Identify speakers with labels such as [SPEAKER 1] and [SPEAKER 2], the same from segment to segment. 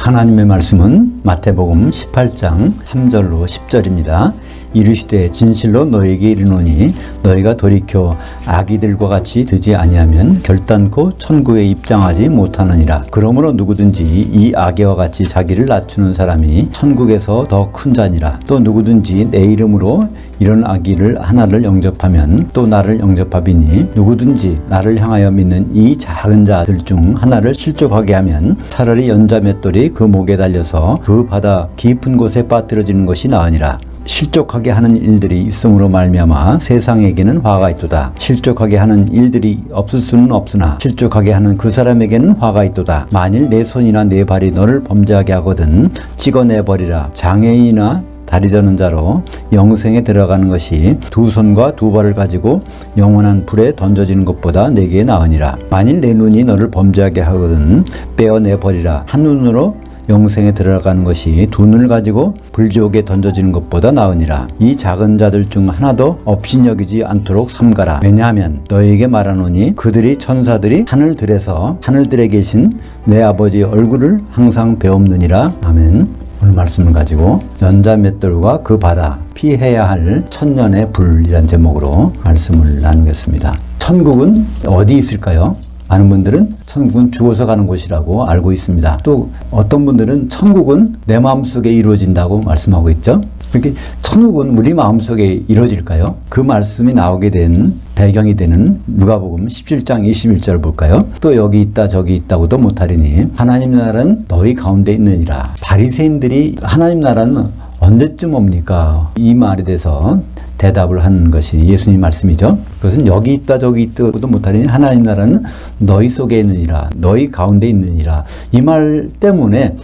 [SPEAKER 1] 하나님의 말씀은 마태복음 18장 3절로 10절입니다. 이르시되 진실로 너희에게 이르노니 너희가 돌이켜 아기들과 같이 되지 아니하면 결단코 천국에 입장하지 못하느니라. 그러므로 누구든지 이 아기와 같이 자기를 낮추는 사람이 천국에서 더 큰 자니라. 또 누구든지 내 이름으로 이런 아기를 하나를 영접하면 또 나를 영접하비니 누구든지 나를 향하여 믿는 이 작은 자들 중 하나를 실족하게 하면 차라리 연자 맷돌이 그 목에 달려서 그 바다 깊은 곳에 빠뜨려지는 것이 나으니라. 실족하게 하는 일들이 있음으로 말미암아 세상에게는 화가 있도다. 실족하게 하는 일들이 없을 수는 없으나 실족하게 하는 그 사람에게는 화가 있도다. 만일 내 손이나 내 발이 너를 범죄하게 하거든 찍어내버리라. 장애인이나 다리 저는 자로 영생에 들어가는 것이 두 손과 두 발을 가지고 영원한 불에 던져지는 것보다 내게 나으니라. 만일 내 눈이 너를 범죄하게 하거든 빼어내버리라. 한 눈으로 영생에 들어가는 것이 두 눈을 가지고 불지옥에 던져지는 것보다 나으니라. 이 작은 자들 중 하나도 업신여기지 않도록 삼가라. 왜냐하면 너희에게 말하노니 그들이 천사들이 하늘들에 계신 내 아버지 얼굴을 항상 배옵느니라. 아멘. 오늘 말씀을 가지고 연자 맷돌과 그 바다 피해야 할 천년의 불이란 제목으로 말씀을 나누겠습니다. 천국은 어디 있을까요? 많은 분들은 천국은 죽어서 가는 곳이라고 알고 있습니다. 또 어떤 분들은 천국은 내 마음속에 이루어진다고 말씀하고 있죠. 그렇게 천국은 우리 마음속에 이루어질까요? 그 말씀이 나오게 된 배경이 되는 누가복음 17장 21절 볼까요? 또 여기 있다 저기 있다고도 못하리니 하나님 나라는 너희 가운데 있느니라. 바리새인들이 하나님 나라는 언제쯤 옵니까? 이 말에 대해서 대답을 하는 것이 예수님 말씀이죠. 그것은 여기 있다 저기 있다고도 못하리니 하나님 나라는 너희 속에 있느니라. 너희 가운데 있느니라. 이 말 때문에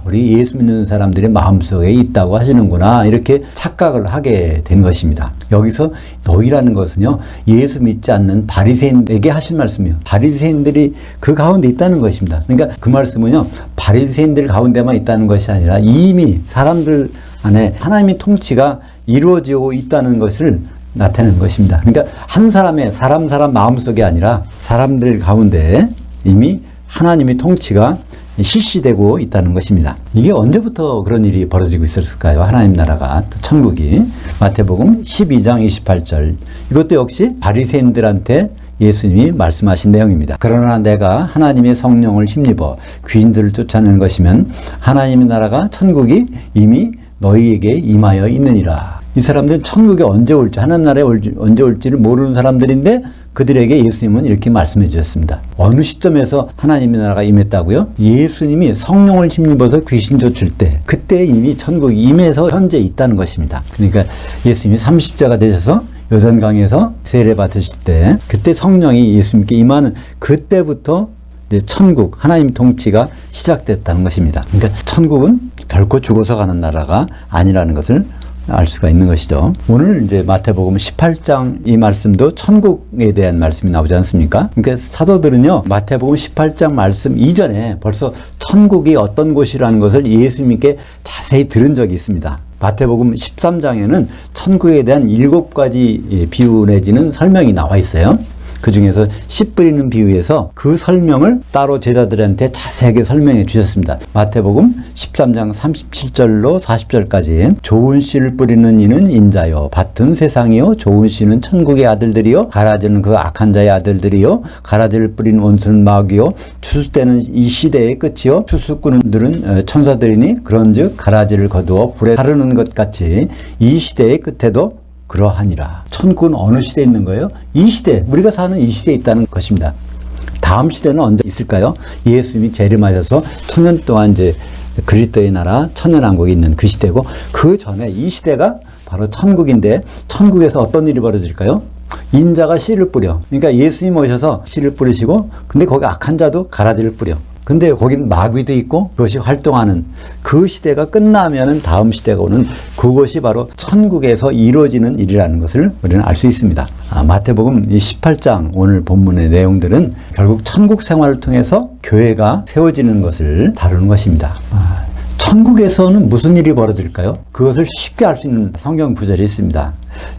[SPEAKER 1] 우리 예수 믿는 사람들의 마음속에 있다고 하시는구나 이렇게 착각을 하게 된 것입니다. 여기서 너희라는 것은요 예수 믿지 않는 바리새인에게 하신 말씀이에요. 바리새인들이 그 가운데 있다는 것입니다. 그러니까 그 말씀은요 바리새인들 가운데만 있다는 것이 아니라 이미 사람들 안에 하나님의 통치가 이루어지고 있다는 것을 나타내는 것입니다. 그러니까 한 사람의 사람 마음속이 아니라 사람들 가운데 이미 하나님의 통치가 실시되고 있다는 것입니다. 이게 언제부터 그런 일이 벌어지고 있었을까요? 하나님 나라가 천국이 마태복음 12장 28절 이것도 역시 바리새인들한테 예수님이 말씀하신 내용입니다. 그러나 내가 하나님의 성령을 힘입어 귀인들을 쫓아내는 것이면 하나님의 나라가 천국이 이미 너희에게 임하여 있느니라. 이 사람들은 천국에 언제 올지 하나님 나라에 언제 올지를 모르는 사람들인데 그들에게 예수님은 이렇게 말씀해 주셨습니다. 어느 시점에서 하나님의 나라가 임했다고요? 예수님이 성령을 힘입어서 귀신 쫓을 때 그때 이미 천국이 임해서 현재 있다는 것입니다. 그러니까 예수님이 30자가 되셔서 요단강에서 세례 받으실 때 그때 성령이 예수님께 임하는 그때부터 이제 천국 하나님 통치가 시작됐다는 것입니다. 그러니까 천국은 결코 죽어서 가는 나라가 아니라는 것을 알 수가 있는 것이죠. 오늘 이제 마태복음 18장 이 말씀도 천국에 대한 말씀이 나오지 않습니까? 그러니까 사도들은요 마태복음 18장 말씀 이전에 벌써 천국이 어떤 곳이라는 것을 예수님께 자세히 들은 적이 있습니다. 마태복음 13장에는 천국에 대한 7가지 비유 내지는 설명이 나와 있어요. 그 중에서 씨 뿌리는 비유에서 그 설명을 따로 제자들한테 자세하게 설명해 주셨습니다. 마태복음 13장 37절로 40절까지 좋은 씨를 뿌리는 이는 인자요 밭은 세상이요 좋은 씨는 천국의 아들들이요 가라지는 그 악한 자의 아들들이요 가라지를 뿌리는 원수는 마귀요 추수 때는 이 시대의 끝이요 추수꾼들은 천사들이니 그런즉 가라지를 거두어 불에 사르는 것 같이 이 시대의 끝에도 그러하니라. 천국은 어느 시대에 있는 거예요? 이 시대, 우리가 사는 이 시대에 있다는 것입니다. 다음 시대는 언제 있을까요? 예수님이 재림하셔서 1000년 동안 이제 그리스도의 나라 천년왕국이 있는 그 시대고 그 전에 이 시대가 바로 천국인데 천국에서 어떤 일이 벌어질까요? 인자가 씨를 뿌려. 그러니까 예수님 오셔서 씨를 뿌리시고 근데 거기 악한 자도 가라지를 뿌려. 근데 거기는 마귀도 있고 그것이 활동하는 그 시대가 끝나면은 다음 시대가 오는 그것이 바로 천국에서 이루어지는 일이라는 것을 우리는 알 수 있습니다. 마태복음 18장 오늘 본문의 내용들은 결국 천국 생활을 통해서 교회가 세워지는 것을 다루는 것입니다. 천국에서는 무슨 일이 벌어질까요? 그것을 쉽게 알 수 있는 성경 구절이 있습니다.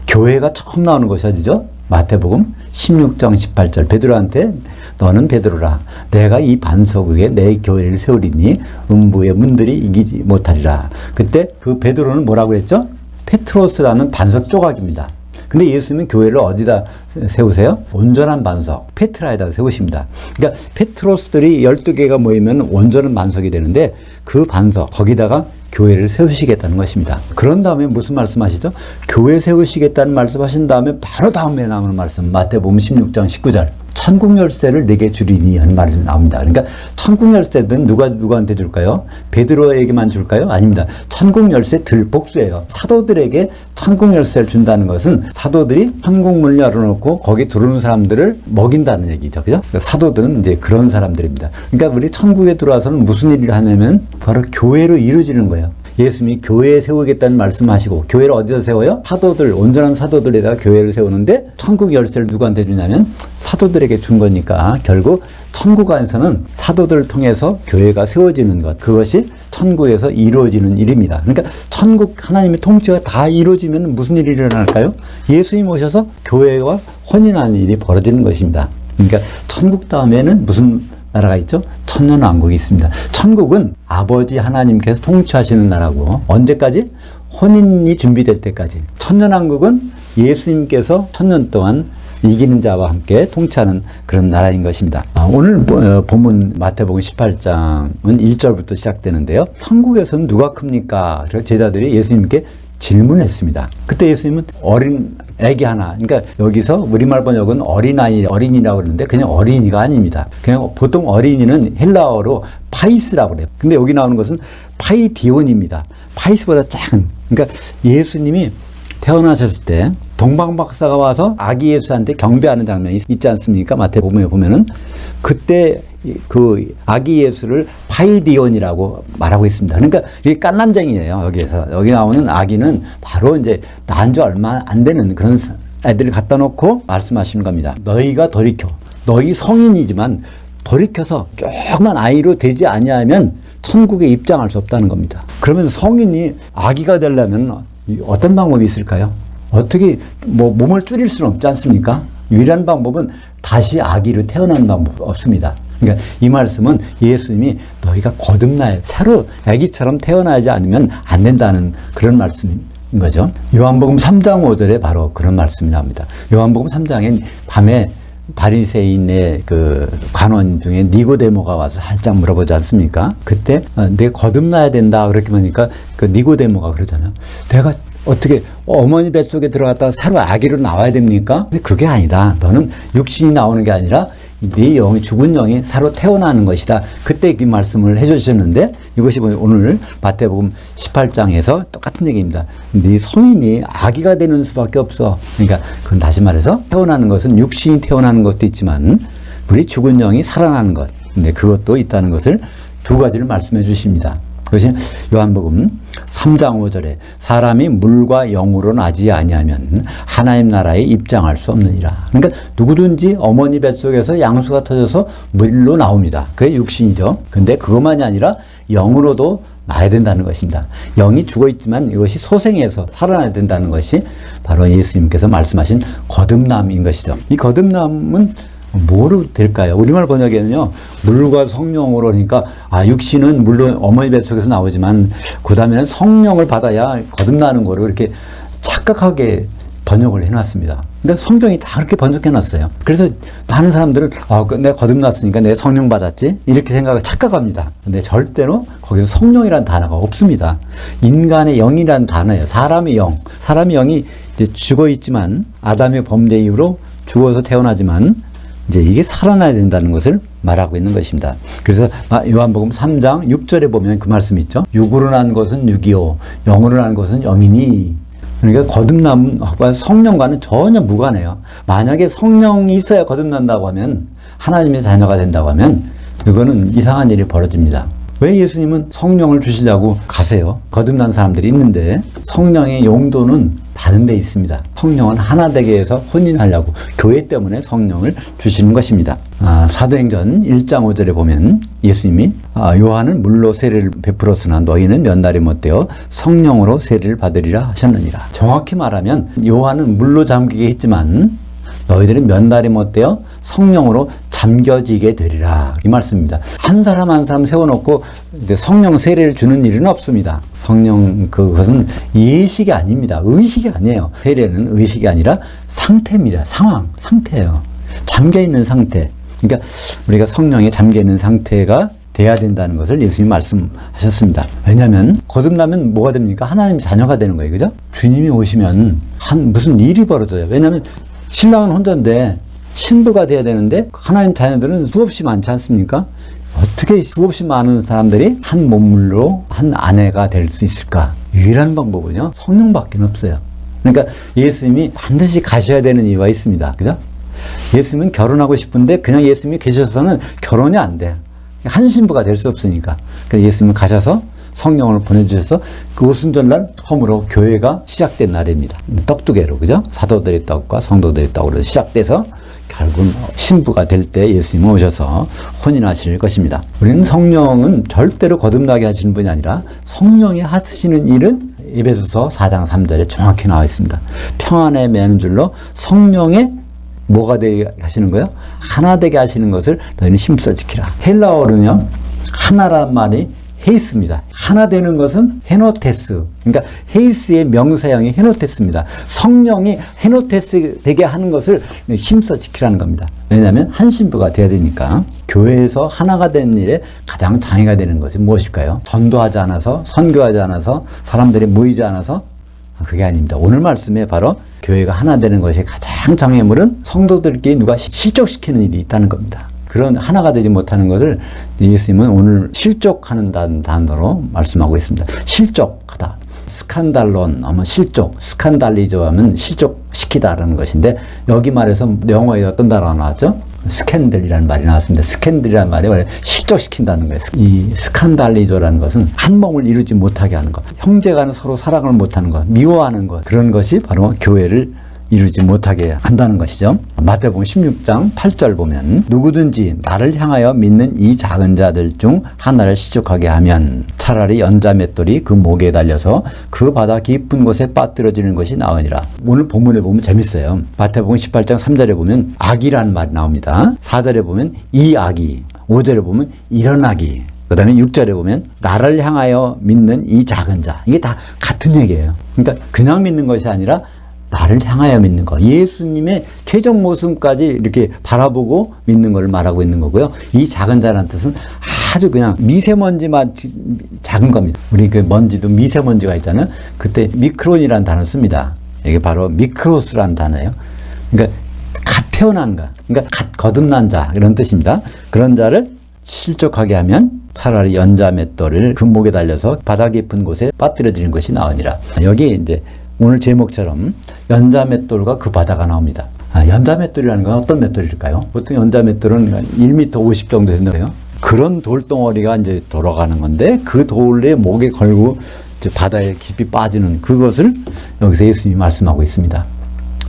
[SPEAKER 1] 교회가 처음 나오는 것이 어디죠? 마태복음 16장 18절 베드로한테 너는 베드로라 내가 이 반석 위에 내 교회를 세우리니 음부의 문들이 이기지 못하리라. 그때 그 베드로는 뭐라고 했죠? 페트로스라는 반석 조각입니다. 근데 예수님은 교회를 어디다 세우세요? 온전한 반석, 페트라에다 세우십니다. 그러니까 페트로스들이 12개가 모이면 온전한 반석이 되는데 그 반석, 거기다가 교회를 세우시겠다는 것입니다. 그런 다음에 무슨 말씀하시죠? 교회 세우시겠다는 말씀하신 다음에 바로 다음에 나오는 말씀, 마태복음 16장 19절. 천국 열쇠를 내게 주리니 하는 말이 나옵니다. 그러니까 천국 열쇠는 누구한테 줄까요? 베드로에게만 줄까요? 아닙니다. 천국 열쇠 복수예요. 사도들에게 천국 열쇠를 준다는 것은 사도들이 천국 문을 열어놓고 거기 들어오는 사람들을 먹인다는 얘기죠. 그죠? 사도들은 이제 그런 사람들입니다. 그러니까 우리 천국에 들어와서는 무슨 일을 하냐면 바로 교회로 이루어지는 거예요. 예수님이 교회에 세우겠다는 말씀하시고 교회를 어디서 세워요? 사도들, 온전한 사도들에다가 교회를 세우는데 천국 열쇠를 누구한테 주냐면 사도들에게 준 거니까 결국 천국 안에서는 사도들을 통해서 교회가 세워지는 것, 그것이 천국에서 이루어지는 일입니다. 그러니까 천국 하나님의 통치가 다 이루어지면 무슨 일이 일어날까요? 예수님 오셔서 교회와 혼인하는 일이 벌어지는 것입니다. 그러니까 천국 다음에는 무슨 나라가 있죠? 천년왕국이 있습니다. 천국은 아버지 하나님께서 통치하시는 나라고 언제까지? 혼인이 준비될 때까지. 천년왕국은 예수님께서 천년 동안 이기는 자와 함께 통치하는 그런 나라인 것입니다. 오늘 본문 마태복음 18장은 1절부터 시작되는데요. 천국에서는 누가 큽니까? 그래서 제자들이 예수님께 질문했습니다. 그때 예수님은 어린 애기 하나, 그러니까 여기서 우리말 번역은 어린이라고 그러는데 그냥 어린이가 아닙니다. 그냥 보통 어린이는 헬라어로 파이스라고 그래요. 근데 여기 나오는 것은 파이디온입니다. 파이스보다 작은. 그러니까 예수님이 태어나셨을 때 동방박사가 와서 아기 예수한테 경배하는 장면이 있지 않습니까? 마태복음에 보면은 그때 그 아기 예수를 파이디온이라고 말하고 있습니다. 그러니까 이게 깐난쟁이에요. 여기 나오는 아기는 바로 이제 낳은 지 얼마 안 되는 그런 애들을 갖다 놓고 말씀하시는 겁니다. 너희가 돌이켜, 너희 성인이지만 돌이켜서 조그만 아이로 되지 아니하면 천국에 입장할 수 없다는 겁니다. 그러면서 성인이 아기가 되려면 어떤 방법이 있을까요? 어떻게 몸을 줄일 수는 없지 않습니까? 유일한 방법은 다시 아기로 태어나는 방법 없습니다. 그러니까 이 말씀은 예수님이 너희가 거듭나야 새로 아기처럼 태어나지 않으면 안 된다는 그런 말씀인 거죠. 요한복음 3장 5절에 바로 그런 말씀이 나옵니다. 요한복음 3장에 밤에 바리새인의 그 관원 중에 니고데모가 와서 살짝 물어보지 않습니까? 그때 내가 거듭나야 된다 그렇게 하니까 그 니고데모가 그러잖아요. 내가 어떻게 어머니 뱃속에 들어갔다가 새로 아기로 나와야 됩니까? 근데 그게 아니다. 너는 육신이 나오는 게 아니라 네 영이, 죽은 영이 새로 태어나는 것이다. 그때 그 말씀을 해주셨는데 이것이 오늘 마태복음 18장에서 똑같은 얘기입니다. 네 성인이 아기가 되는 수밖에 없어. 그러니까 그건 다시 말해서 태어나는 것은 육신이 태어나는 것도 있지만 우리 죽은 영이 살아나는 것. 근데 그것도 있다는 것을 두 가지를 말씀해 주십니다. 그것이 요한복음 3장 5절에 사람이 물과 영으로 나지 아니하면 하나님 나라에 입장할 수 없느니라. 그러니까 누구든지 어머니 뱃속에서 양수가 터져서 물로 나옵니다. 그게 육신이죠. 근데 그것만이 아니라 영으로도 나야 된다는 것입니다. 영이 죽어 있지만 이것이 소생해서 살아나야 된다는 것이 바로 예수님께서 말씀하신 거듭남인 것이죠. 이 거듭남은 뭐로 될까요? 우리말 번역에는요, 물과 성령으로, 그러니까, 육신은 물론 어머니 뱃속에서 나오지만, 그 다음에는 성령을 받아야 거듭나는 거로 이렇게 착각하게 번역을 해놨습니다. 그러니까 성경이 다 그렇게 번역해놨어요. 그래서 많은 사람들은, 내가 거듭났으니까 내가 성령 받았지? 이렇게 생각을 착각합니다. 근데 절대로 거기서 성령이라는 단어가 없습니다. 인간의 영이라는 단어예요. 사람의 영이 이제 죽어 있지만, 아담의 범죄 이후로 죽어서 태어나지만, 이제 이게 살아나야 된다는 것을 말하고 있는 것입니다. 그래서 요한복음 3장 6절에 보면 그 말씀이 있죠. 육으로 난 것은 육이요 영으로 난 것은 영이니. 그러니까 거듭남과 성령과는 전혀 무관해요. 만약에 성령이 있어야 거듭난다고 하면 하나님의 자녀가 된다고 하면 그거는 이상한 일이 벌어집니다. 왜 예수님은 성령을 주시려고 가세요? 거듭난 사람들이 있는데 성령의 용도는 다른 데 있습니다. 성령은 하나 되게 해서 혼인하려고 교회 때문에 성령을 주시는 것입니다. 사도행전 1장 5절에 보면 예수님이 요한은 물로 세례를 베풀었으나 너희는 몇 날이 못되어 성령으로 세례를 받으리라 하셨느니라. 정확히 말하면 요한은 물로 잠기게 했지만 너희들은 몇 날이 못되어 성령으로 잠겨지게 되리라. 이 말씀입니다. 한 사람 한 사람 세워놓고 성령 세례를 주는 일은 없습니다. 성령 그것은 예식이 아닙니다. 의식이 아니에요. 세례는 의식이 아니라 상태입니다. 상태예요. 잠겨있는 상태. 그러니까 우리가 성령에 잠겨있는 상태가 돼야 된다는 것을 예수님이 말씀하셨습니다. 왜냐하면 거듭나면 뭐가 됩니까? 하나님의 자녀가 되는 거예요. 그죠? 주님이 오시면 무슨 일이 벌어져요. 왜냐하면 신랑은 혼자인데 신부가 돼야 되는데 하나님 자녀들은 수없이 많지 않습니까? 어떻게 수없이 많은 사람들이 한 몸물로 한 아내가 될 수 있을까? 유일한 방법은요, 성령밖에 없어요. 그러니까 예수님이 반드시 가셔야 되는 이유가 있습니다. 그죠? 예수님은 결혼하고 싶은데 그냥 예수님이 계셔서는 결혼이 안 돼. 한 신부가 될 수 없으니까. 그래서 예수님은 가셔서 성령을 보내주셔서 그 오순절날 처음으로 교회가 시작된 날입니다. 떡두개로, 그죠? 사도들의 떡과 성도들의 떡으로 시작돼서 결국은 신부가 될 때 예수님이 오셔서 혼인하실 것입니다. 우리는 성령은 절대로 거듭나게 하시는 분이 아니라 성령이 하시는 일은 에베소서 4장 3절에 정확히 나와 있습니다. 평안에 매는 줄로 성령의 뭐가 되게 하시는 거예요? 하나 되게 하시는 것을 너희는 힘써 지키라. 헬라어로는요, 하나란 말이 헤이스입니다. 하나 되는 것은 헤노테스. 그러니까 헤이스의 명사형이 헤노테스입니다. 성령이 헤노테스 되게 하는 것을 힘써 지키라는 겁니다. 왜냐하면 한 신부가 되어야 되니까. 교회에서 하나가 되는 일에 가장 장애가 되는 것이 무엇일까요? 전도하지 않아서, 선교하지 않아서, 사람들이 모이지 않아서? 그게 아닙니다. 오늘 말씀에 바로 교회가 하나 되는 것이 가장 장애물은 성도들끼리 누가 실족시키는 일이 있다는 겁니다. 그런 하나가 되지 못하는 것을 예수님은 오늘 실족하는 단어로 말씀하고 있습니다. 실족하다. 스칸달론 하면 실족, 스칸달리조 하면 실족시키다라는 것인데, 여기 말해서 영어에 어떤 단어가 나왔죠? 스캔들이라는 말이 나왔습니다. 스캔들이라는 말이 원래 실족시킨다는 거예요. 이 스칸달리조라는 것은 한 몸을 이루지 못하게 하는 것, 형제간은 서로 사랑을 못하는 것, 미워하는 것, 그런 것이 바로 교회를 이루지 못하게 한다는 것이죠. 마태복음 16장 8절 보면 누구든지 나를 향하여 믿는 이 작은 자들 중 하나를 실족하게 하면 차라리 연자 맷돌이 그 목에 달려서 그 바다 깊은 곳에 빠뜨려지는 것이 나으니라. 오늘 본문에 보면 재밌어요. 마태복음 18장 3절에 보면 악이라는 말이 나옵니다. 4절에 보면 이 악이, 5절에 보면 이런 악이, 그 다음에 6절에 보면 나를 향하여 믿는 이 작은 자. 이게 다 같은 얘기예요. 그러니까 그냥 믿는 것이 아니라 나를 향하여 믿는 거. 예수님의 최종 모습까지 이렇게 바라보고 믿는 걸 말하고 있는 거고요. 이 작은 자라는 뜻은 아주 그냥 미세먼지만 작은 겁니다. 우리 그 먼지도 미세먼지가 있잖아요. 그때 미크론이라는 단어를 씁니다. 이게 바로 미크로스라는 단어예요. 그러니까 갓 태어난 자, 그러니까 갓 거듭난 자, 이런 뜻입니다. 그런 자를 실족하게 하면 차라리 연자 맷돌을 그 목에 달려서 바다 깊은 곳에 빠뜨려지는 것이 나으니라. 여기 이제 오늘 제목처럼 연자 맷돌과 그 바다가 나옵니다. 연자 맷돌이라는 건 어떤 맷돌일까요? 보통 연자 맷돌은 1m 50 정도 된다고요. 그런 돌덩어리가 이제 돌아가는 건데, 그 돌에 목에 걸고 이제 바다에 깊이 빠지는 그것을 여기서 예수님이 말씀하고 있습니다.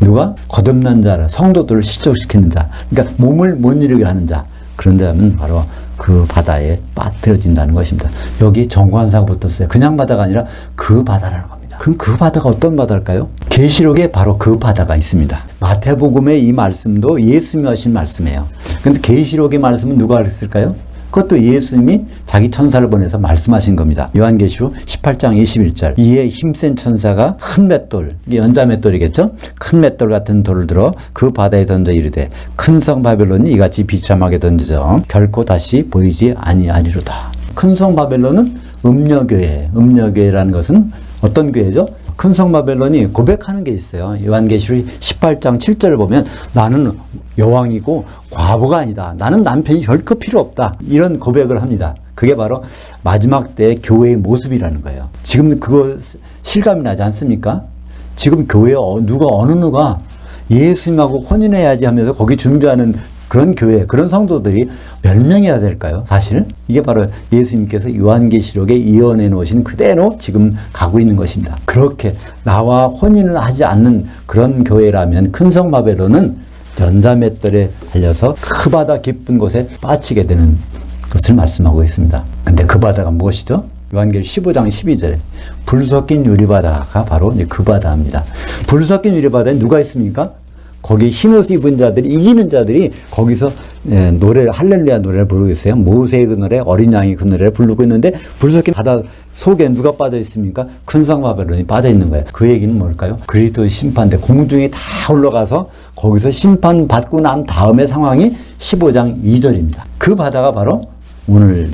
[SPEAKER 1] 누가? 거듭난 자라, 성도들을 실족시키는 자, 그러니까 몸을 못 이루게 하는 자, 그런 자는 바로 그 바다에 빠뜨려진다는 것입니다. 여기 정관사가 붙었어요. 그냥 바다가 아니라 그 바다라는 겁니다. 그럼 그 바다가 어떤 바다일까요? 계시록에 바로 그 바다가 있습니다. 마태복음의 이 말씀도 예수님이 하신 말씀이에요. 그런데 계시록의 말씀은 누가 했을까요? 그것도 예수님이 자기 천사를 보내서 말씀하신 겁니다. 요한계시록 18장 21절. 이에 힘센 천사가 큰 맷돌, 연자 맷돌이겠죠? 큰 맷돌 같은 돌을 들어 그 바다에 던져 이르되 큰 성 바벨론이 이같이 비참하게 던져져 결코 다시 보이지 아니하리로다. 큰 성 바벨론은 음녀교회. 음녀교회라는 것은 어떤 교회죠? 큰 성 바벨론이 고백하는 게 있어요. 요한계시록 18장 7절을 보면 나는 여왕이고 과부가 아니다. 나는 남편이 결코 필요 없다. 이런 고백을 합니다. 그게 바로 마지막 때의 교회의 모습이라는 거예요. 지금 그거 실감이 나지 않습니까? 지금 교회에 누가 예수님하고 혼인해야지 하면서 거기 준비하는 그런 교회, 그런 성도들이 몇 명이야 될까요? 사실 이게 바로 예수님께서 요한계시록에 이언해 놓으신 그대로 지금 가고 있는 것입니다. 그렇게 나와 혼인을 하지 않는 그런 교회라면 큰 성 바벨론은 연자 맷돌에 달려서 그 바다 깊은 곳에 빠지게 되는 것을 말씀하고 있습니다. 근데 그 바다가 무엇이죠? 요한계시록 15장 12절에 불 섞인 유리바다가 바로 그 바다입니다. 불 섞인 유리바다에 누가 있습니까? 거기 흰옷 입은 자들이, 이기는 자들이 거기서 할렐루야 노래를 부르고 있어요. 모세의 그 노래, 어린 양이 그 노래를 부르고 있는데 불섞인 바다 속에 누가 빠져 있습니까? 큰 성 바벨론이 빠져 있는 거예요. 그 얘기는 뭘까요? 그리스도의 심판대 공중에 다 올라가서 거기서 심판받고 난 다음의 상황이 15장 2절입니다. 그 바다가 바로 오늘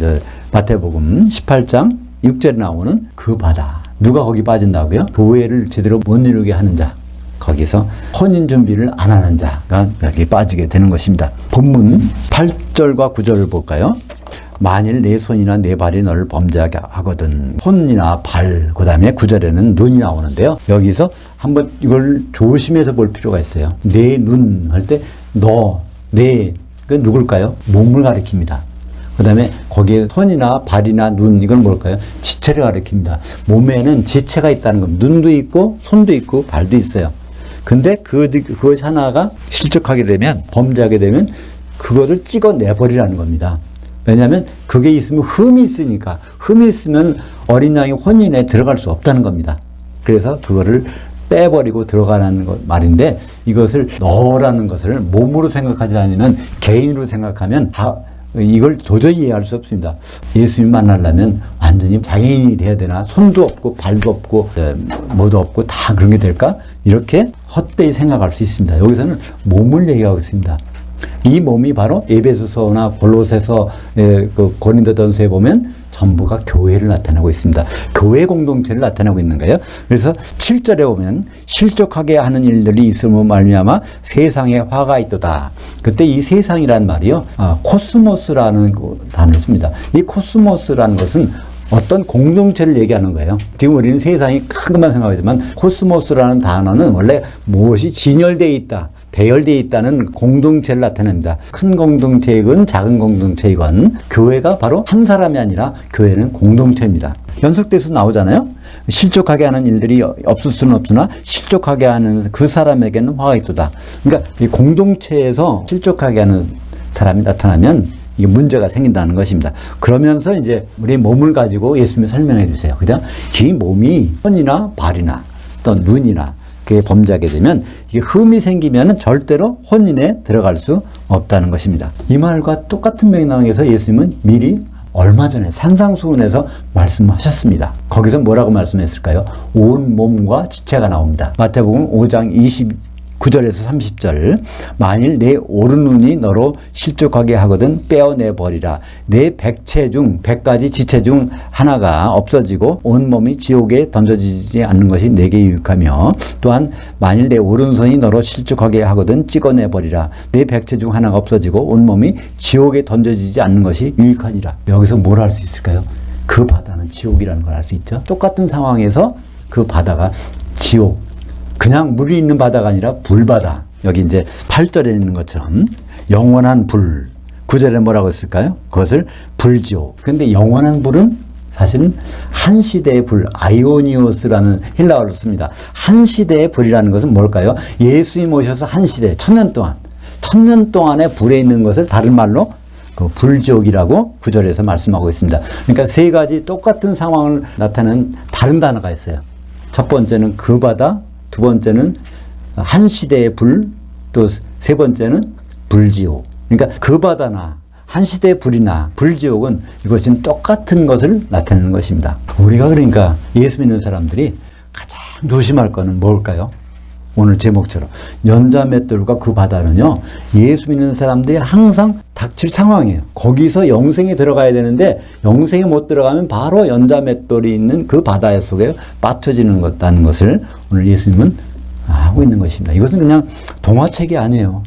[SPEAKER 1] 마태복음 18장 6절에 나오는 그 바다. 누가 거기 빠진다고요? 교회를 제대로 못 이루게 하는 자. 거기서 혼인 준비를 안 하는 자가 여기 빠지게 되는 것입니다. 본문 8절과 9절을 볼까요? 만일 내 손이나 내 발이 너를 범죄하게 하거든. 손이나 발, 그 다음에 9절에는 눈이 나오는데요. 여기서 한번 이걸 조심해서 볼 필요가 있어요. 내 눈 할 때 그 누굴까요? 몸을 가리킵니다. 그 다음에 거기에 손이나 발이나 눈, 이건 뭘까요? 지체를 가리킵니다. 몸에는 지체가 있다는 겁니다. 눈도 있고 손도 있고 발도 있어요. 근데 그것이 하나가 실족하게 되면, 범죄하게 되면 그거를 찍어내버리라는 겁니다. 왜냐하면 그게 있으면 흠이 있으니까, 흠이 있으면 어린 양이 혼인에 들어갈 수 없다는 겁니다. 그래서 그거를 빼버리고 들어가는 말인데, 이것을 너라는 것을 몸으로 생각하지 않으면 개인으로 생각하면 이걸 도저히 이해할 수 없습니다. 예수님 만나려면 완전히 장애인이 돼야 되나? 손도 없고 발도 없고 뭐도 없고 다 그런 게 될까? 이렇게 헛되이 생각할 수 있습니다. 여기서는 몸을 얘기하고 있습니다. 이 몸이 바로 에베소서나 골로새서, 그 고린도전서에 보면 전부가 교회를 나타내고 있습니다. 교회 공동체를 나타내고 있는 거예요. 그래서 7절에 보면 실족하게 하는 일들이 있음으로 말미암아 세상에 화가 있도다. 그때 이 세상이란 말이요, 코스모스라는 단어를 씁니다. 이 코스모스라는 것은 어떤 공동체를 얘기하는 거예요. 지금 우리는 세상이 큰 것만 생각하지만 코스모스라는 단어는 원래 무엇이 진열되어 있다, 배열되어 있다는 공동체를 나타냅니다. 큰 공동체이건 작은 공동체이건 교회가 바로 한 사람이 아니라 교회는 공동체입니다. 연속돼서 나오잖아요. 실족하게 하는 일들이 없을 수는 없으나 실족하게 하는 그 사람에게는 화가 있도다. 그러니까 이 공동체에서 실족하게 하는 사람이 나타나면 이게 문제가 생긴다는 것입니다. 그러면서 이제 우리 몸을 가지고 예수님이 설명해 주세요. 그죠? 이 몸이 손이나 발이나 또 눈이나 그게 범죄하게 되면 이게 흠이 생기면 절대로 혼인에 들어갈 수 없다는 것입니다. 이 말과 똑같은 맥락에서 예수님은 미리 얼마 전에 산상수훈에서 말씀하셨습니다. 거기서 뭐라고 말씀했을까요? 온 몸과 지체가 나옵니다. 마태복음 5장 29절에서 30절. 만일 내 오른눈이 너로 실족하게 하거든 빼어내버리라. 내 백체 중 100가지 지체 중 하나가 없어지고 온몸이 지옥에 던져지지 않는 것이 내게 유익하며, 또한 만일 내 오른손이 너로 실족하게 하거든 찍어내버리라. 내 백체 중 하나가 없어지고 온몸이 지옥에 던져지지 않는 것이 유익하니라. 여기서 뭘 할 수 있을까요? 그 바다는 지옥이라는 걸 알 수 있죠. 똑같은 상황에서 그 바다가 지옥, 그냥 물이 있는 바다가 아니라 불바다. 여기 이제 8절에 있는 것처럼 영원한 불. 9절에 뭐라고 했을까요? 그것을 불지옥. 근데 영원한 불은 사실은 한 시대의 불, 아이오니오스라는 헬라어를 씁니다. 한 시대의 불이라는 것은 뭘까요? 예수님 오셔서 한 시대, 1000년 동안의 불에 있는 것을 다른 말로 그 불지옥이라고 9절에서 말씀하고 있습니다. 그러니까 세 가지 똑같은 상황을 나타내는 다른 단어가 있어요. 첫 번째는 그 바다, 두 번째는 한 시대의 불, 또 세 번째는 불지옥. 그러니까 그 바다나 한 시대의 불이나 불지옥은 이것은 똑같은 것을 나타내는 것입니다. 우리가 그러니까 예수 믿는 사람들이 가장 조심할 거는 뭘까요? 오늘 제목처럼 연자맷돌과 그 바다는요, 예수 믿는 사람들이 항상 닥칠 상황이에요. 거기서 영생에 들어가야 되는데 영생에 못 들어가면 바로 연자맷돌이 있는 그 바다 속에 빠져지는 것다는 것을 오늘 예수님은 하고 있는 것입니다. 이것은 그냥 동화책이 아니에요.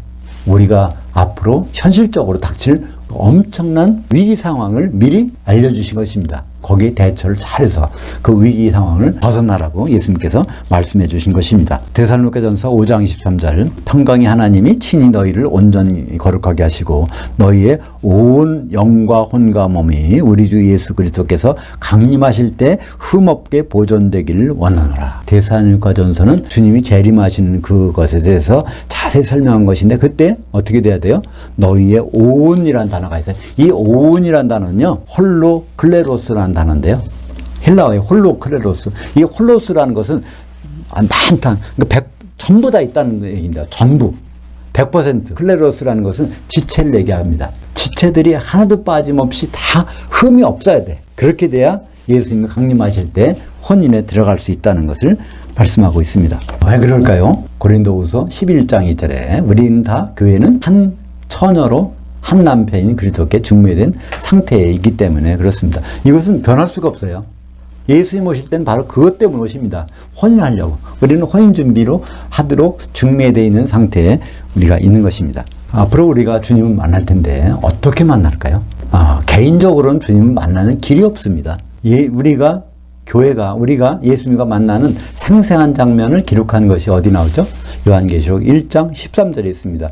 [SPEAKER 1] 우리가 앞으로 현실적으로 닥칠 엄청난 위기 상황을 미리 알려주신 것입니다. 거기에 대처를 잘해서 그 위기 상황을 벗어나라고 예수님께서 말씀해 주신 것입니다. 데살로니가전서 5장 23절. 평강의 하나님이 친히 너희를 온전히 거룩하게 하시고 너희의 온 영과 혼과 몸이 우리 주 예수 그리스도께서 강림하실 때 흠없게 보존되기를 원하노라. 데살로니가전서는 주님이 재림하시는 그것에 대해서 자세히 설명한 것인데, 그때 어떻게 돼야 돼요? 너희의 온이라는 단어가 있어요. 이 온이라는 단어는요, 홀로클레로스라는 단어인데요. 헬라어의 홀로클레로스. 이 홀로스라는 것은 많다. 그러니까 전부 다 있다는 얘기입니다. 전부. 100% 클레로스라는 것은 지체를 얘기합니다. 지체들이 하나도 빠짐없이 다 흠이 없어야 돼. 그렇게 돼야 예수님이 강림하실 때 혼인에 들어갈 수 있다는 것을 말씀하고 있습니다. 왜 그럴까요? 고린도후서 11장 2절에 우리는 다 교회는 한 처녀로 한 남편인 그리스도께 중매된 상태에 있기 때문에 그렇습니다. 이것은 변할 수가 없어요. 예수님 오실 때는 바로 그것 때문에 오십니다. 혼인하려고. 우리는 혼인 준비로 하도록 중매되어 있는 상태에 우리가 있는 것입니다. 앞으로 우리가 주님을 만날 텐데 어떻게 만날까요? 개인적으로는 주님을 만나는 길이 없습니다. 우리가 예수님과 만나는 생생한 장면을 기록한 것이 어디 나오죠? 요한계시록 1장 13절에 있습니다.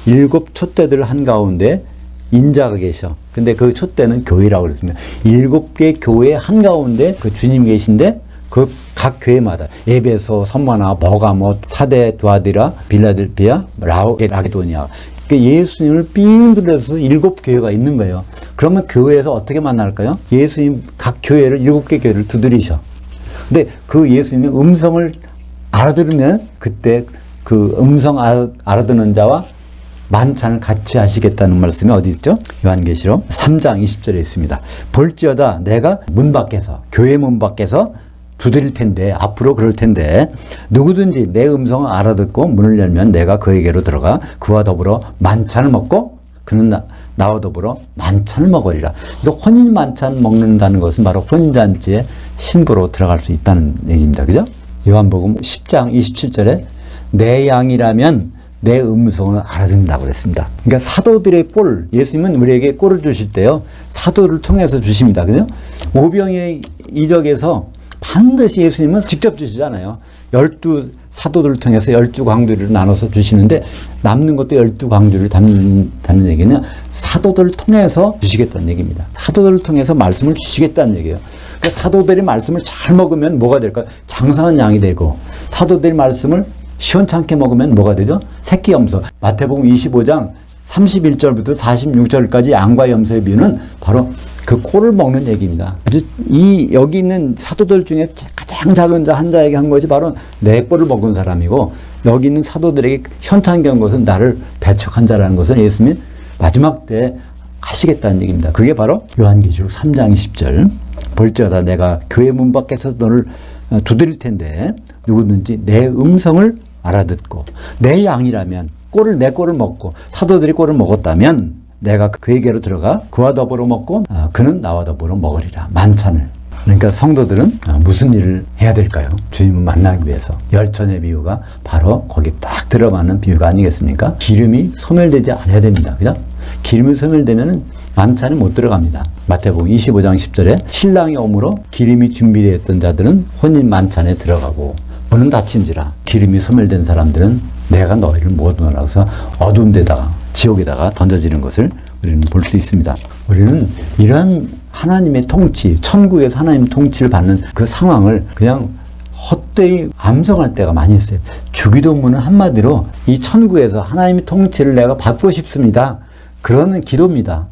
[SPEAKER 1] 7 촛대들 한가운데 인자가 계셔. 근데 그 촛대는 교회라고 그랬습니다. 7개 교회 한가운데 그 주님 계신데 그 각 교회마다 에베소, 서머나, 버가모, 사데, 두아디라, 빌라델피아, 라게도니아 예수님을 삥 둘러서 7교회가 있는 거예요. 그러면 교회에서 어떻게 만날까요? 예수님 각 교회를 7개 교회를 두드리셔. 근데 그 예수님의 음성을 알아들으면 그때 그 음성 알아듣는 자와 만찬을 같이 하시겠다는 말씀이 어디 있죠? 요한계시록 3장 20절에 있습니다. 볼지어다 내가 문 밖에서 교회 문 밖에서 두드릴 텐데 앞으로 그럴 텐데 누구든지 내 음성을 알아듣고 문을 열면 내가 그에게로 들어가 그와 더불어 만찬을 먹고 그는 나와 더불어 만찬을 먹으리라. 혼인 만찬 먹는다는 것은 바로 혼인잔치의 신부로 들어갈 수 있다는 얘기입니다. 그죠? 요한복음 10장 27절에 내 양이라면 내 음성을 알아듣는다고 그랬습니다. 그러니까 사도들의 꼴, 예수님은 우리에게 꼴을 주실 때요, 사도를 통해서 주십니다. 그죠? 오병이의 이적에서 반드시 예수님은 직접 주시잖아요. 12 사도들을 통해서 12광주리를 나눠서 주시는데 남는 것도 12광주리를 담는다는 얘기는 사도들을 통해서 주시겠다는 얘기입니다. 사도들을 통해서 말씀을 주시겠다는 얘기예요. 그러니까 사도들이 말씀을 잘 먹으면 뭐가 될까요? 장성한 양이 되고 사도들이 말씀을 시원찮게 먹으면 뭐가 되죠? 새끼 염소. 마태복음 25장 31절부터 46절까지 양과 염소의 비유는 바로 그 꼴을 먹는 얘기입니다. 여기 있는 사도들 중에 가장 작은 자 한 자에게 한 것이 바로 내 꼴을 먹은 사람이고 여기 있는 사도들에게 현찮게 한 것은 나를 배척한 자라는 것을 예수님이 마지막 때 하시겠다는 얘기입니다. 그게 바로 요한계시록 3장 20절. 볼지어다 내가 교회 문 밖에서 너를 두드릴 텐데 누구든지 내 음성을 알아듣고 내 양이라면 내 꼴을 먹고 사도들이 꼴을 먹었다면 내가 그에게로 들어가 그와 더불어 먹고 그는 나와 더불어 먹으리라. 만찬을. 그러니까 성도들은 무슨 일을 해야 될까요? 주님을 만나기 위해서. 열천의 비유가 바로 거기 딱 들어맞는 비유가 아니겠습니까? 기름이 소멸되지 않아야 됩니다. 그죠? 기름이 소멸되면 만찬에 못 들어갑니다. 마태복음 25장 10절에 신랑이 오므로 기름이 준비되었던 자들은 혼인 만찬에 들어가고 문은 닫힌지라. 기름이 소멸된 사람들은 내가 너희를 못 넣어서 어두운 데다가 지옥에다가 던져지는 것을 우리는 볼 수 있습니다. 우리는 이러한 하나님의 통치, 천국에서 하나님의 통치를 받는 그 상황을 그냥 헛되이 암송할 때가 많이 있어요. 주기도문은 한마디로 이 천국에서 하나님의 통치를 내가 받고 싶습니다. 그런 기도입니다.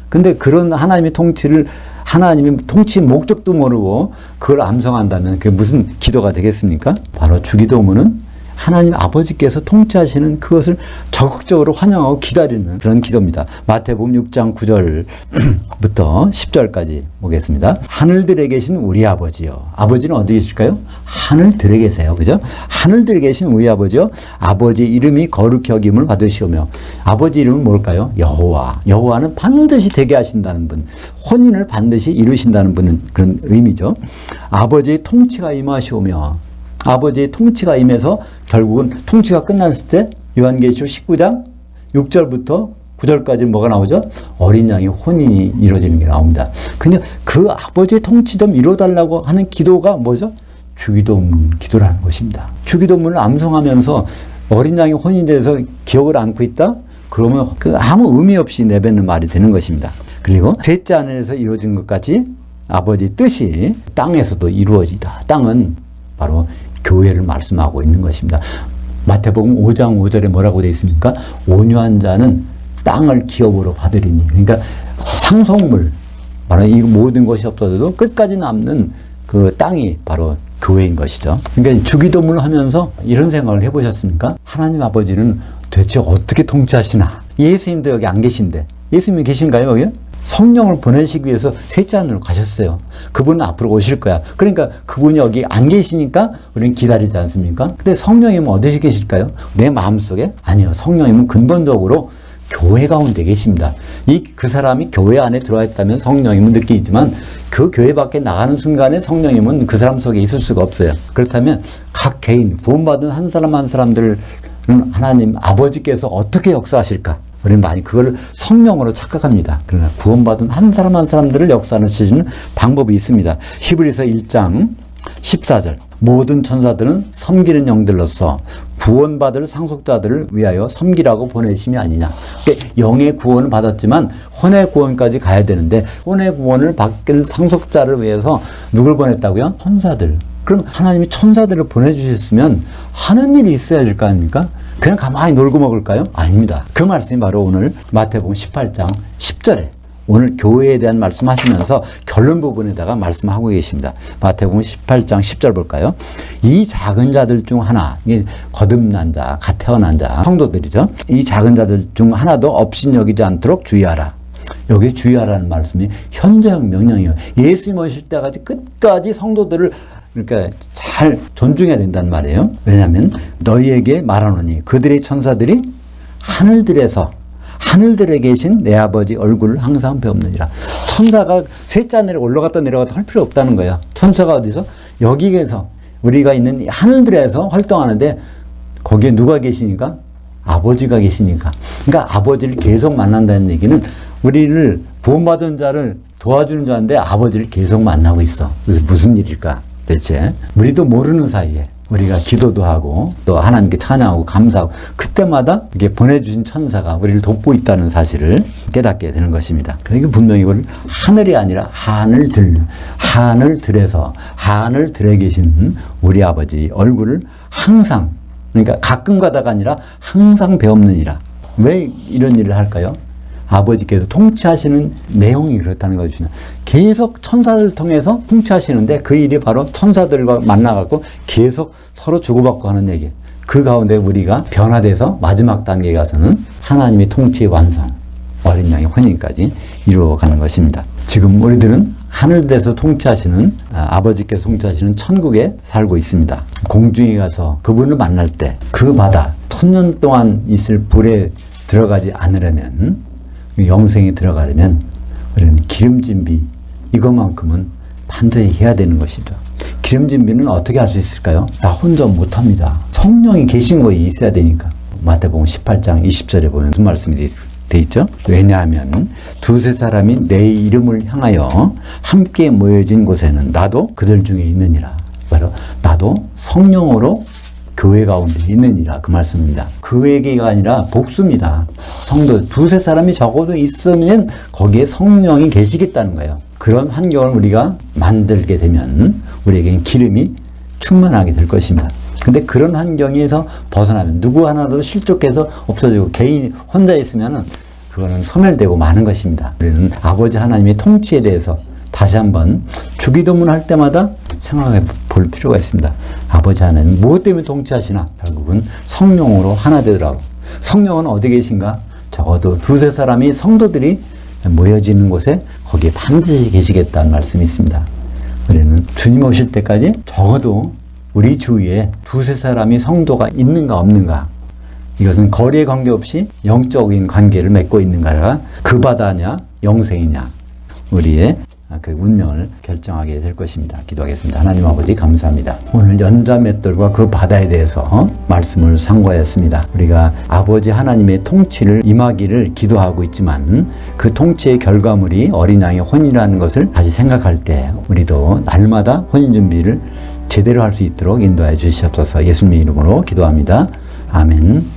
[SPEAKER 1] 근데 그런 하나님의 통치를 하나님의 통치 목적도 모르고 그걸 암송한다면 그게 무슨 기도가 되겠습니까? 바로 주기도문은 하나님 아버지께서 통치하시는 그것을 적극적으로 환영하고 기다리는 그런 기도입니다. 마태복음 6장 9절부터 10절까지 보겠습니다. 하늘들에 계신 우리 아버지요. 아버지는 어디 계실까요? 하늘들에 계세요. 그죠? 하늘들에 계신 우리 아버지요. 아버지 이름이 거룩히 여김을 받으시오며. 아버지 이름은 뭘까요? 여호와. 여호와는 반드시 되게 하신다는 분. 혼인을 반드시 이루신다는 분은 그런 의미죠. 아버지의 통치가 임하시오며. 아버지의 통치가 임해서 결국은 통치가 끝났을 때 요한계시록 19장 6절부터 9절까지 뭐가 나오죠? 어린 양의 혼인이 이루어지는 게 나옵니다. 근데 그 아버지의 통치 좀 이루어달라고 하는 기도가 뭐죠? 주기도문 기도라는 것입니다. 주기도문을 암송하면서 어린 양의 혼인에 대해서 기억을 안고 있다? 그러면 그 아무 의미 없이 내뱉는 말이 되는 것입니다. 그리고 셋째 안에서 이루어진 것 같이 아버지 뜻이 땅에서도 이루어지다. 땅은 바로 교회를 말씀하고 있는 것입니다. 마태복음 5장 5절에 뭐라고 되어 있습니까? 온유한 자는 땅을 기업으로 받으리니. 그러니까 상속물, 바로 이 모든 것이 없어도 끝까지 남는 그 땅이 바로 교회인 것이죠. 그러니까 주기도문을 하면서 이런 생각을 해보셨습니까? 하나님 아버지는 대체 어떻게 통치하시나? 예수님도 여기 안 계신데. 예수님이 계신가요, 여기? 성령을 보내시기 위해서 셋째 하늘로 가셨어요. 그분은 앞으로 오실 거야. 그러니까 그분이 여기 안 계시니까 우리는 기다리지 않습니까? 근데 성령님은 어디서 계실까요? 내 마음속에? 아니요. 성령님은 근본적으로 교회 가운데 계십니다. 그 사람이 교회 안에 들어와 있다면 성령님은 느끼지만 그 교회 밖에 나가는 순간에 성령님은 그 사람 속에 있을 수가 없어요. 그렇다면 각 개인, 구원받은 한 사람 한 사람들은 하나님 아버지께서 어떻게 역사하실까? 우리는 많이 그걸 성령으로 착각합니다. 그러나 구원받은 한 사람 한 사람들을 역사하시는 방법이 있습니다. 히브리서 1장 14절. 모든 천사들은 섬기는 영들로서 구원받을 상속자들을 위하여 섬기라고 보내심이 아니냐. 그러니까 영의 구원을 받았지만 혼의 구원까지 가야 되는데 혼의 구원을 받길 상속자를 위해서 누굴 보냈다고요? 천사들. 그럼 하나님이 천사들을 보내주셨으면 하는 일이 있어야 될 거 아닙니까? 그냥 가만히 놀고 먹을까요? 아닙니다. 그 말씀이 바로 오늘 마태복음 18장 10절에 오늘 교회에 대한 말씀하시면서 결론 부분에다가 말씀하고 계십니다. 마태복음 18장 10절 볼까요? 이 작은 자들 중 하나, 이게 거듭난 자, 갓 태어난 자, 성도들이죠. 이 작은 자들 중 하나도 업신여기지 않도록 주의하라. 여기 주의하라는 말씀이 현재형 명령이에요. 예수님 오실 때까지 끝까지 성도들을 그러니까 잘 존중해야 된다는 말이에요. 왜냐하면 너희에게 말하노니 그들의 천사들이 하늘들에 계신 내 아버지 얼굴을 항상 배우느니라. 천사가 셋째 하늘에 올라갔다 내려갔다 할 필요 없다는 거야. 천사가 어디서? 여기에서 우리가 있는 하늘들에서 활동하는데 거기에 누가 계시니까? 아버지가 계시니까. 그러니까 아버지를 계속 만난다는 얘기는 우리를 구원받은 자를 도와주는 자인데 아버지를 계속 만나고 있어. 그래서 무슨 일일까? 대체 우리도 모르는 사이에 우리가 기도도 하고 또 하나님께 찬양하고 감사하고 그때마다 이게 보내주신 천사가 우리를 돕고 있다는 사실을 깨닫게 되는 것입니다. 그러니까 분명히 이걸 하늘이 아니라 하늘들에 계신 우리 아버지 얼굴을 항상, 그러니까 가끔 가다가 아니라 항상 배옵느니라. 왜 이런 일을 할까요? 아버지께서 통치하시는 내용이 그렇다는 것입니다. 계속 천사들을 통해서 통치하시는데 그 일이 바로 천사들과 만나갖고 계속 서로 주고받고 하는 얘기. 그 가운데 우리가 변화돼서 마지막 단계에 가서는 하나님의 통치의 완성, 어린 양의 혼인까지 이루어가는 것입니다. 지금 우리들은 하늘에서 통치하시는 아버지께서 통치하시는 천국에 살고 있습니다. 공중에 가서 그분을 만날 때 그 바다 1000년 동안 있을 불에 들어가지 않으려면 영생에 들어가려면 우리는 기름진비 이것만큼은 반드시 해야 되는 것이죠. 기름진비는 어떻게 할 수 있을까요? 나 혼자 못합니다. 성령이 계신 거에 있어야 되니까. 마태복음 18장 20절에 보면 무슨 말씀이 돼 있죠? 왜냐하면 두세 사람이 내 이름을 향하여 함께 모여진 곳에는 나도 그들 중에 있느니라. 바로 나도 성령으로 교회 가운데 있느니라 그 말씀입니다. 그 얘기가 아니라 복수입니다. 성도 두세 사람이 적어도 있으면 거기에 성령이 계시겠다는 거예요. 그런 환경을 우리가 만들게 되면 우리에게는 기름이 충만하게 될 것입니다. 근데 그런 환경에서 벗어나면 누구 하나도 실족해서 없어지고 개인 혼자 있으면 그거는 소멸되고 마는 것입니다. 우리는 아버지 하나님의 통치에 대해서 다시 한번 주기도문 할 때마다 생각해 볼 필요가 있습니다. 아버지 하나님 무엇 때문에 통치하시나? 결국은 성령으로 하나 되더라고. 성령은 어디 계신가? 적어도 두세 사람이 성도들이 모여지는 곳에 거기에 반드시 계시겠다는 말씀이 있습니다. 우리는 주님 오실 때까지 적어도 우리 주위에 두세 사람이 성도가 있는가 없는가, 이것은 거리에 관계없이 영적인 관계를 맺고 있는가가 그 바다냐 영생이냐 우리의 그 운명을 결정하게 될 것입니다. 기도하겠습니다. 하나님 아버지 감사합니다. 오늘 연자맷돌과 그 바다에 대해서 말씀을 상고하였습니다. 우리가 아버지 하나님의 통치를 임하기를 기도하고 있지만 그 통치의 결과물이 어린 양의 혼이라는 것을 다시 생각할 때 우리도 날마다 혼인 준비를 제대로 할 수 있도록 인도해 주시옵소서. 예수님의 이름으로 기도합니다. 아멘.